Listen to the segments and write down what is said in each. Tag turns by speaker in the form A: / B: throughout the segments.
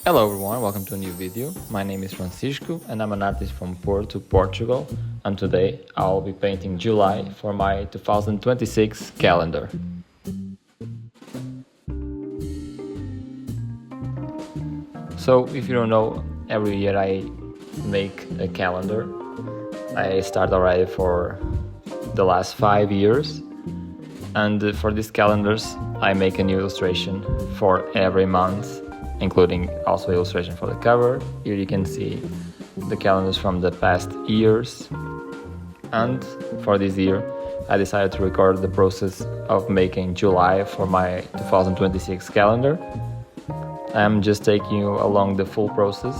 A: Hello everyone, welcome to a new video. My name is Francisco and I'm an artist from Porto, Portugal, and today I'll be painting July for my 2026 calendar. So if you don't know, every year I make a calendar. I start already for the last 5 years, and for these calendars I make a new illustration for every month, including also illustration for the cover. Here you can see the calendars from the past years, and for this year I decided to record the process of making July for my 2026 calendar. I'm just taking you along the full process.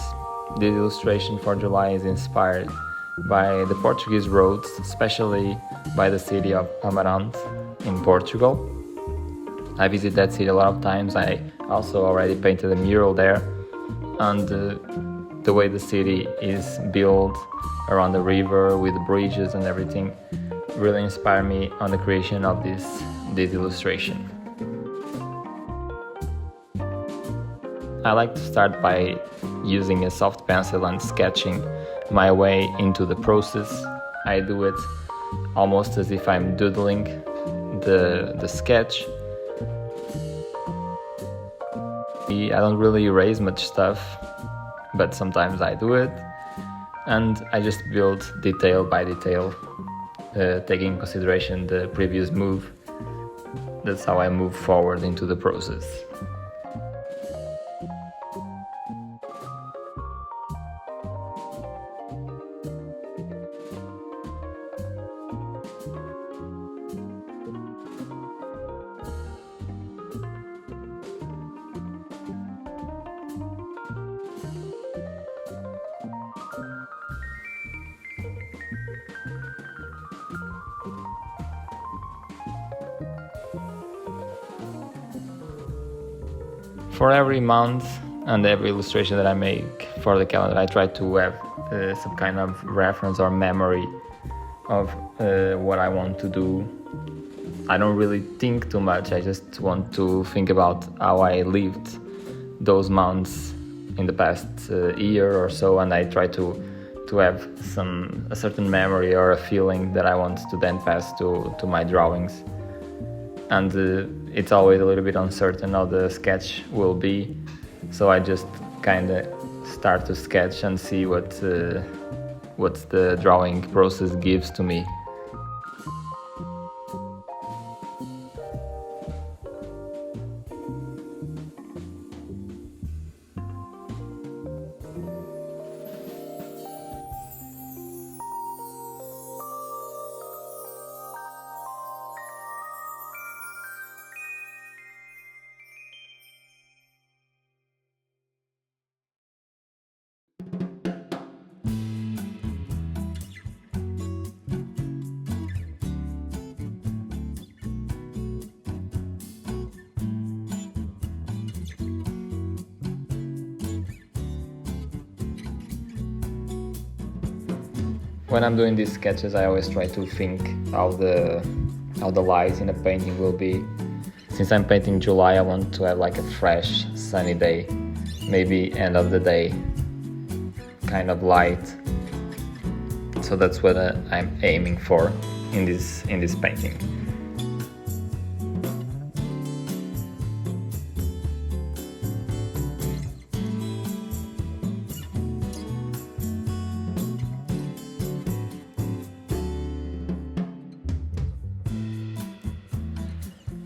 A: This illustration for July is inspired by the Portuguese roads, especially by the city of Amarante in Portugal. I visit that city a lot of times. I also already painted a mural there, and the way the city is built around the river with bridges and everything really inspired me on the creation of this illustration. I like to start by using a soft pencil and sketching my way into the process. I do it almost as if I'm doodling the sketch. I don't really erase much stuff, but sometimes I do it, and I just build detail by detail, taking in consideration the previous move. That's how I move forward into the process. For every month and every illustration that I make for the calendar, I try to have some kind of reference or memory of what I want to do. I don't really think too much, I just want to think about how I lived those months in the past year or so, and I try to have a certain memory or a feeling that I want to then pass to my drawings. And it's always a little bit uncertain how the sketch will be, so I just kind of start to sketch and see what the drawing process gives to me. When I'm doing these sketches, I always try to think how the light in a painting will be. Since I'm painting July, I want to have like a fresh, sunny day, maybe end of the day kind of light. So that's what I'm aiming for in this painting.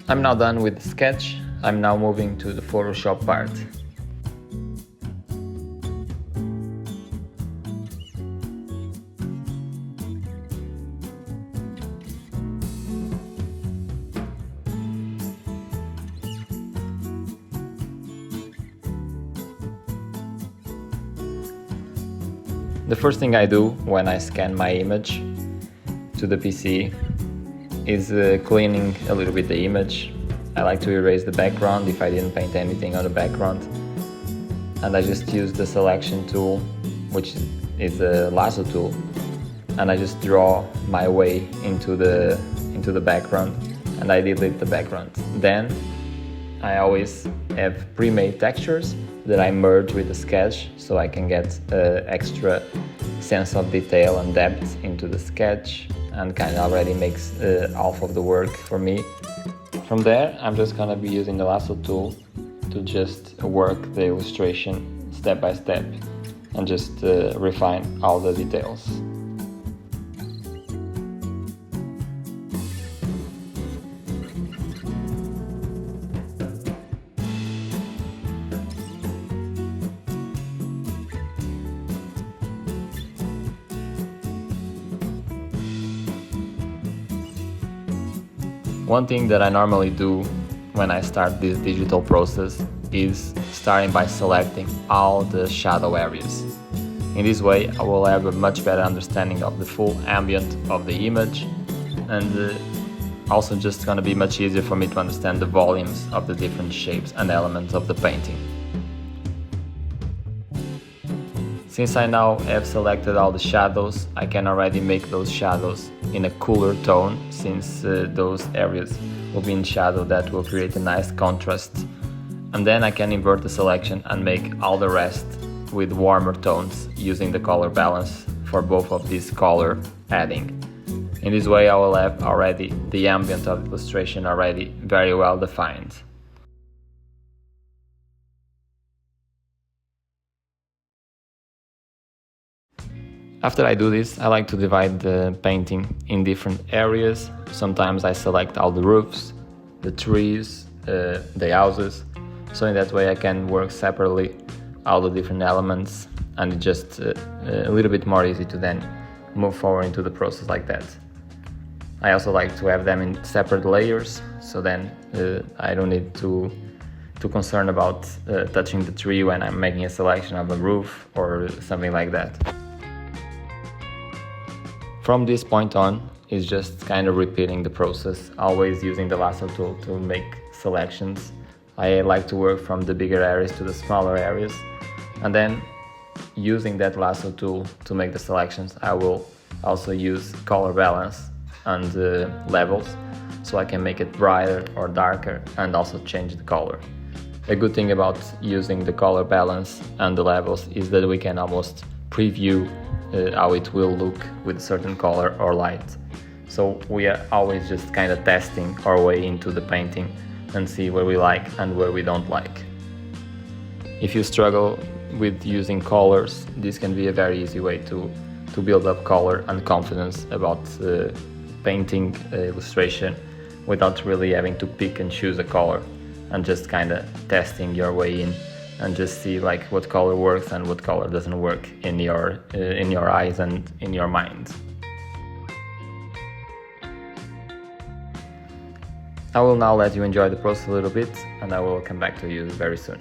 A: I'm now done with the sketch. I'm now moving to the Photoshop part. The first thing I do when I scan my image to the PC is cleaning a little bit the image. I like to erase the background if I didn't paint anything on the background, and I just use the selection tool, which is a lasso tool, and I just draw my way into the background, and I delete the background. Then I always have pre-made textures that I merge with the sketch, so I can get extra sense of detail and depth into the sketch, and kind of already makes half of the work for me. From there, I'm just gonna be using the lasso tool to just work the illustration step by step and just refine all the details. One thing that I normally do when I start this digital process is starting by selecting all the shadow areas. In this way, I will have a much better understanding of the full ambient of the image, and also just gonna be much easier for me to understand the volumes of the different shapes and elements of the painting. Since I now have selected all the shadows, I can already make those shadows in a cooler tone, since those areas will be in shadow. That will create a nice contrast. And then I can invert the selection and make all the rest with warmer tones using the color balance for both of these color adding. In this way I will have already the ambient of the illustration already very well defined. After I do this, I like to divide the painting in different areas. Sometimes I select all the roofs, the trees, the houses, so in that way I can work separately all the different elements, and it's just a little bit more easy to then move forward into the process like that. I also like to have them in separate layers, so then I don't need to concern about touching the tree when I'm making a selection of a roof or something like that. From this point on, it's just kind of repeating the process, always using the lasso tool to make selections. I like to work from the bigger areas to the smaller areas, and then using that lasso tool to make the selections, I will also use color balance and levels, so I can make it brighter or darker and also change the color. A good thing about using the color balance and the levels is that we can almost preview how it will look with a certain color or light. So we are always just kind of testing our way into the painting and see where we like and where we don't like. If you struggle with using colors, this can be a very easy way to build up color and confidence about painting illustration without really having to pick and choose a color, and just kind of testing your way in and just see like what color works and what color doesn't work in your eyes and in your mind. I will now let you enjoy the process a little bit, and I will come back to you very soon.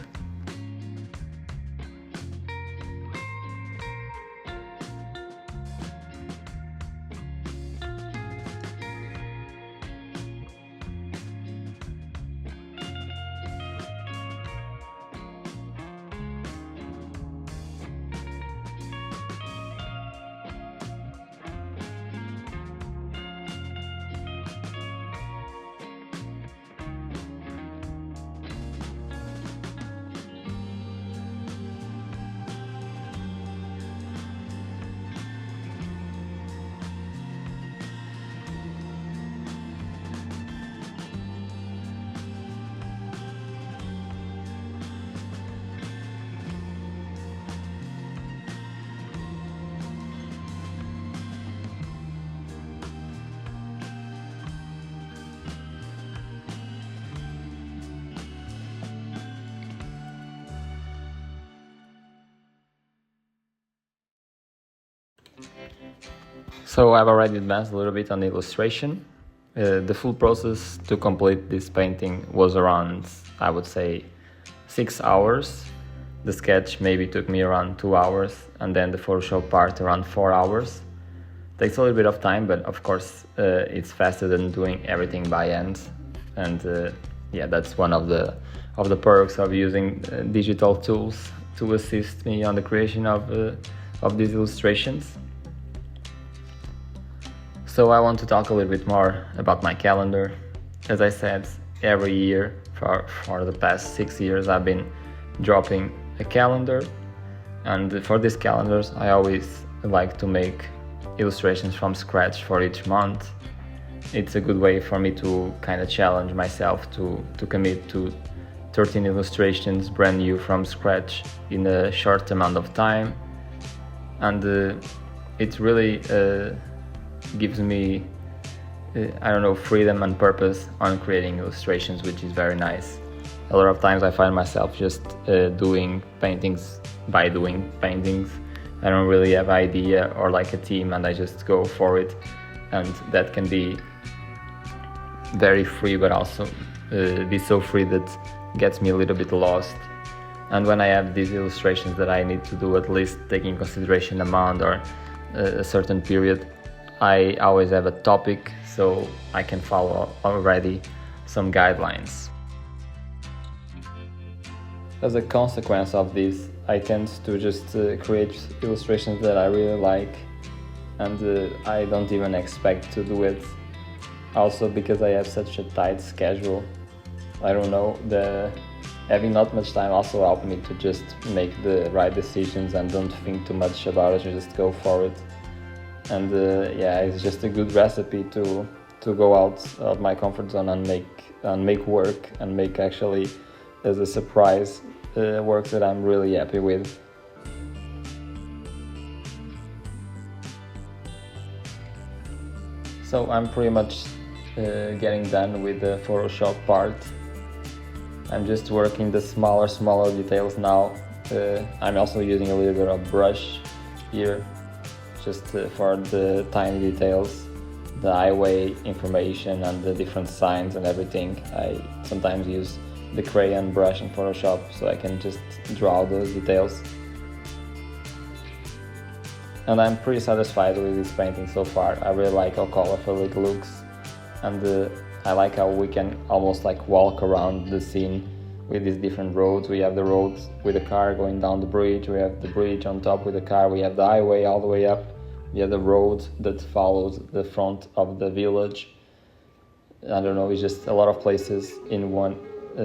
A: So I've already advanced a little bit on the illustration. The full process to complete this painting was around, I would say, 6 hours. The sketch maybe took me around 2 hours, and then the Photoshop part around 4 hours. Takes a little bit of time, but of course it's faster than doing everything by hand. And yeah, that's one of the perks of using digital tools to assist me on the creation of these illustrations. So I want to talk a little bit more about my calendar. As I said, every year for the past 6 years I've been dropping a calendar, and for these calendars I always like to make illustrations from scratch for each month. It's a good way for me to kind of challenge myself to commit to 13 illustrations brand new from scratch in a short amount of time, and it really gives me I don't know, freedom and purpose on creating illustrations, which is very nice. A lot of times I find myself just doing paintings by doing paintings. I don't really have an idea or like a team, and I just go for it, and that can be very free, but also be so free that gets me a little bit lost. And when I have these illustrations that I need to do, at least taking in consideration a month or a certain period, I always have a topic, so I can follow already some guidelines. As a consequence of this, I tend to just create illustrations that I really like, and I don't even expect to do it. Also because I have such a tight schedule, I don't know, having not much time also helped me to just make the right decisions and don't think too much about it, just go for it. And yeah, it's just a good recipe to go out of my comfort zone and make work, and make actually as a surprise work that I'm really happy with. So I'm pretty much getting done with the Photoshop part. I'm just working the smaller details now. I'm also using a little bit of brush here, just for the tiny details, the highway information and the different signs and everything. I sometimes use the crayon brush in Photoshop so I can just draw those details. And I'm pretty satisfied with this painting so far. I really like how colorful it looks, and I like how we can almost like walk around the scene with these different roads. We have the roads with the car going down the bridge, we have the bridge on top with the car, we have the highway all the way up, we have the road that follows the front of the village. I don't know, it's just a lot of places in one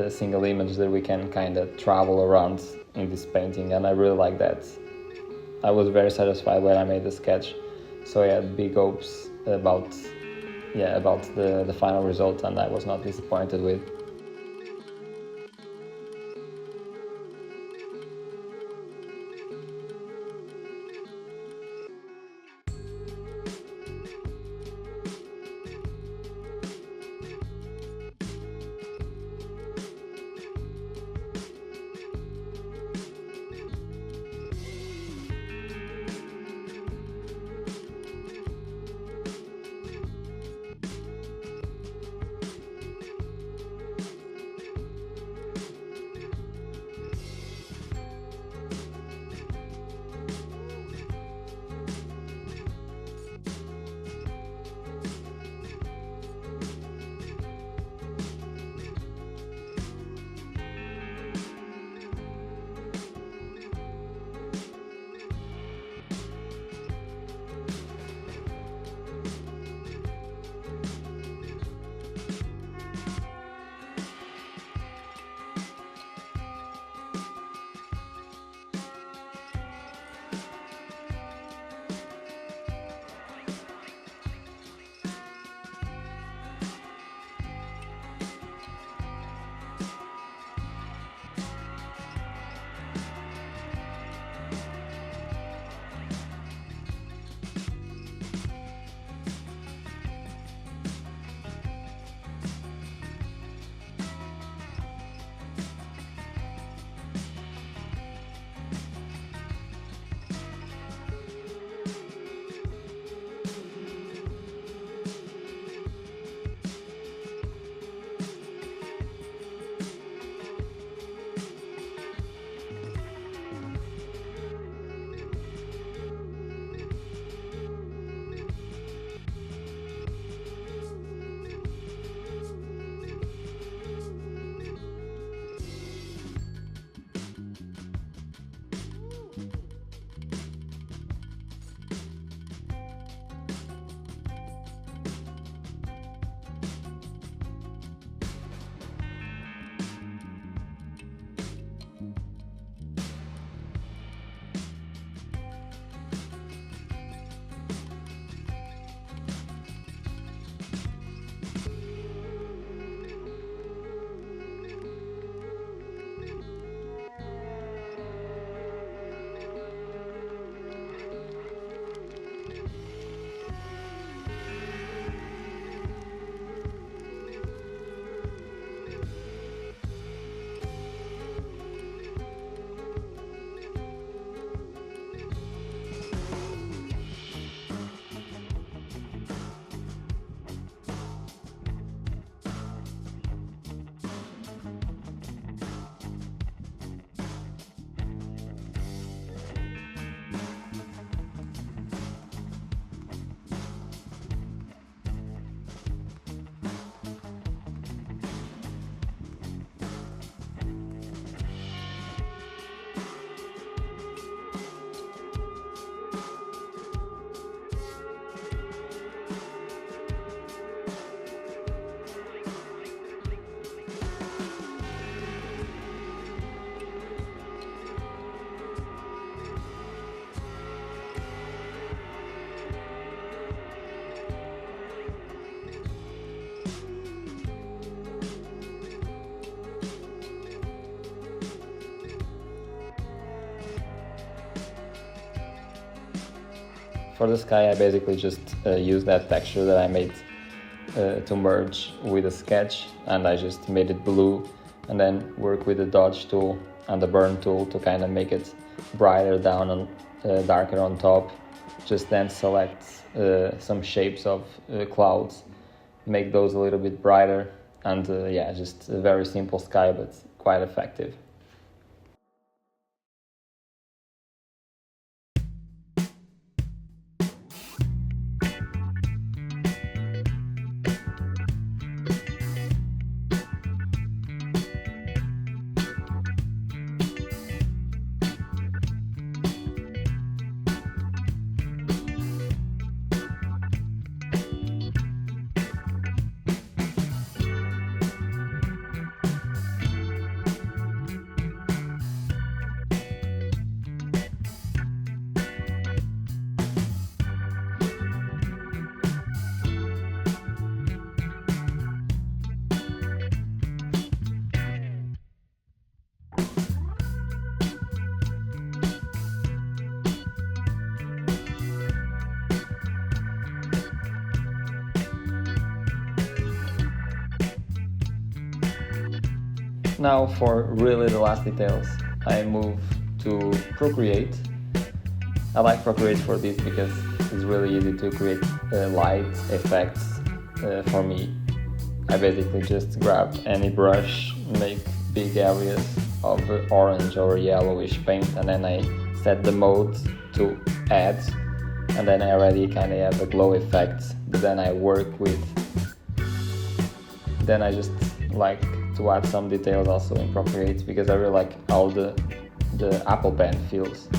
A: single image that we can kind of travel around in this painting, and I really like that. I was very satisfied when I made the sketch, so I had big hopes about the final result, and I was not disappointed with. For the sky, I basically just used that texture that I made to merge with a sketch, and I just made it blue, and then work with the dodge tool and the burn tool to kind of make it brighter down and darker on top. Just then select some shapes of clouds, make those a little bit brighter, and yeah, just a very simple sky, but quite effective. Now for really the last details, I move to Procreate. I like Procreate for this because it's really easy to create light effects for me. I basically just grab any brush, make big areas of orange or yellowish paint, and then I set the mode to add, and then I already kind of have a glow effect. But then I work with, then I just like to add some details also in Procreate, because I really like how the Apple Pen feels,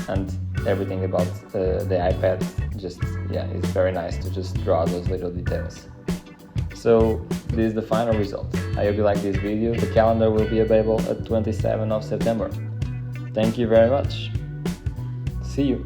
A: and everything about the iPad just, yeah, it's very nice to just draw those little details. So this is the final result. I hope you like this video. The calendar will be available at 27th of September. Thank you very much. See you.